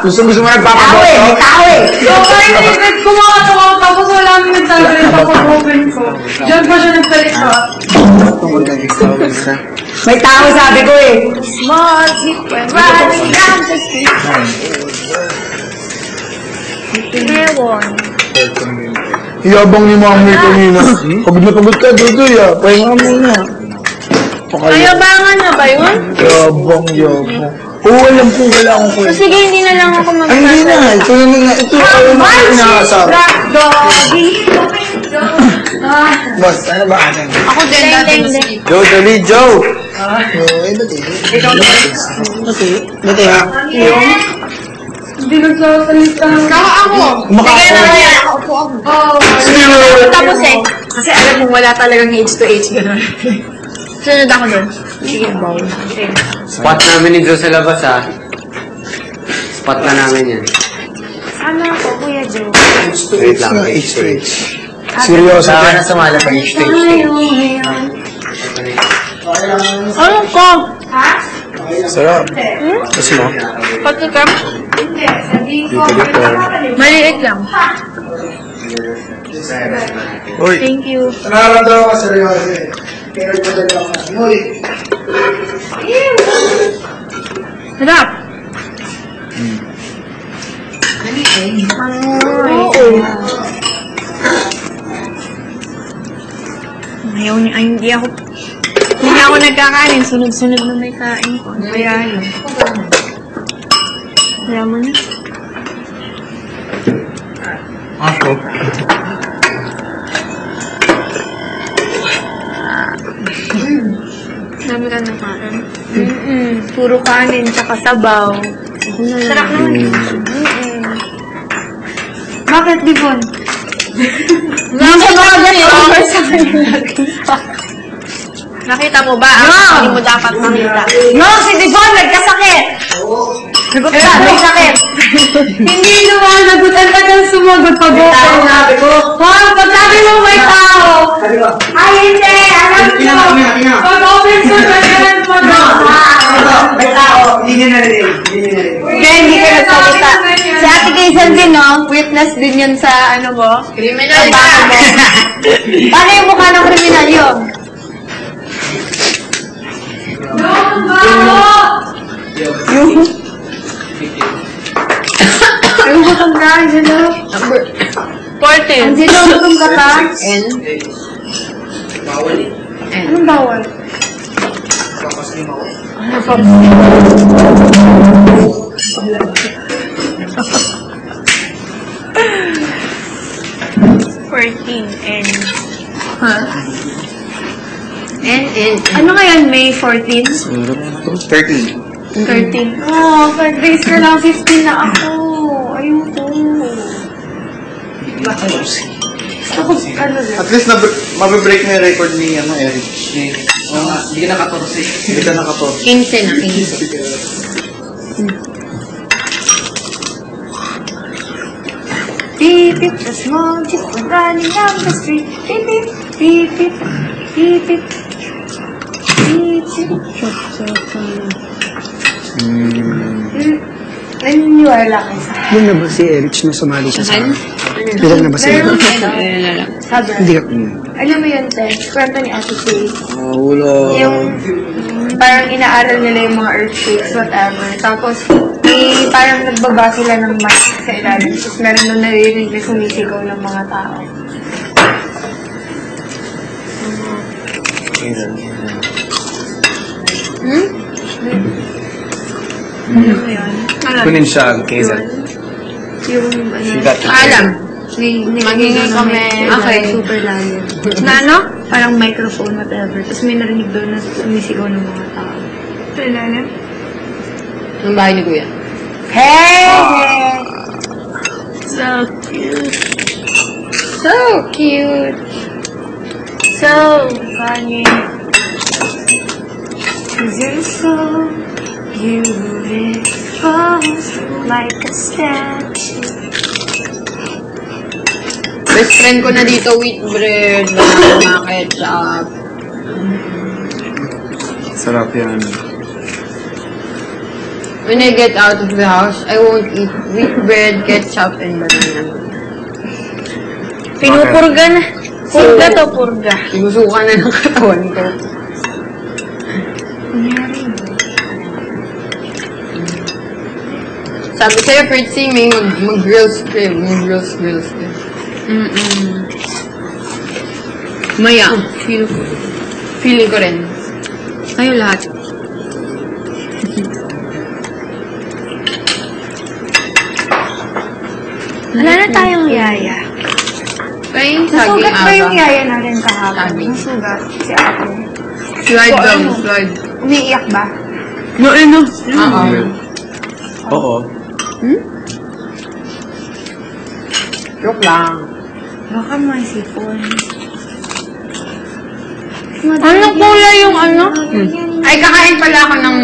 Gusto mo nagpapaboto? Tao eh, may tao eh. So, kahit kumakatawan tapos wala kami nagtagalit pag-open ko. Diyan pa siya nagsalita. May tao sabi ko eh. Small jeep when riding down the street. Ewan. Iyabang ni Mami kanina. Pagod na pagod ka, Dudoy ah. Pahinga muna. Ayabangan na ba yun? Yabang. Oo, alam ko, wala akong kwento. Sige, hindi na lang ako Ay, hindi na. Ito naman na. Ito, ayaw mo na inaasar. Doggy. Boss, ano ba atin? Ako din, dati na sige. Joe, dali, Joe! Dati. Dati ha? Hindi nagsasalita. Ako. Kumakain. Sige na yan. Ako. Tapos eh. Kasi alam mo wala talagang H to H gano'n. Sunod ako dun. Sige, bowl. Spot namin ni Joe sa labas, ha? Spot na namin yan. Ano ako, Kuya Joe? Wait lang. H to H. Seryoso Saka ka? na sumala pa H to H. Ano ko? Sarap. Kasi mo? Patikam? Hindi, sabihin ko. Maliit lang. Uy. Thank you. Nakaramdaman ka seryoso eh. Pero padala ako na. Uy. Sarap. Oo. Ayaw niya, ay hindi ako nagkakain. Sunod-sunod na may kain ko. Kaya yun. Kaya mo na. Ako. Dami ka na kain. Puro kanin, tsaka sabaw. Sarap naman. Bakit, Divon? Nakita mo ba? Hindi mo dapat makita. No, si Devon nagkasakit. Sagot ka, may sakit. Hindi lumalagot. Ang tagal sumagot pag-open na. Ha? Pag sabi mo may tao. Ay, hindi. Alam ko. Pag-open ko na yan, May tao. Hindi niya narinig. Kaya hindi ka nagsalita. Si Ate Quezon din, no? Witness din yun sa ano mo? Criminal Sa baka mo. Paano yung mukha ng kriminal yun? Ay, butong ka, Angelo. 14. Angelo, butong ka ta. N? Anong bawal? N. N. Ano ngayon? May 14? 13. 13. Oh, 5 days ka lang, 15 na ako. Ayoko. Gusto ko, ano rin. At least mabibreak na yung record ni Eric. Hindi ka nakatorse. Hindi ka nakatorse. 15 na. 15. Beep, beep, the small jeep running down the street. Beep, beep, beep, beep, beep, beep. Beep, beep. Naniniwala kayo sa akin. Yun na ba si Erich na sumali siya sa akin? Ilan na ba si Meron Erich? sabi, Hindi ka. alam mo yun, Te, kwento ni Ate Faye. Wala. Yung parang inaaral nila yung mga earthquakes, whatever. Tapos, may parang nagbaba sila ng mic sa ilalim. Tapos meron nung naririnig na sumisigaw ng mga tao. Kunin siya ang Quezon. Yung ano, Alam. magiging kami. Okay. Super lalim. Na ano? Parang microphone, whatever. Tapos may narinig doon na sumisigaw ng mga tao. Super lalim. Ang bahay ni Kuya. Hey! So cute. So cute. So funny. 'Cause you're so beautiful, like a statue. Best friend ko na dito with bread. Na ketchup. Sarap yan. When I get out of the house, I won't eat wheat bread, ketchup, and banana. Pinupurga na. Purga to, purga. Sinusuka na ng katawan ko. Sabi sa'yo, Fritzy, may mag-grills ka. Mag-grills ka. Maya. Feeling ko rin. Kayo lahat. Wala na tayong yaya. Kaya saging Nasugat ba yung aba. yaya natin kahapon? Saging. Nasugat si ate. Slide O, down, ano? slide. Umiiyak ba? No, ano? Oo. Oo. Joke lang. Baka may sipon. Ano kulay yung ano? Ay, kakain pala ako ng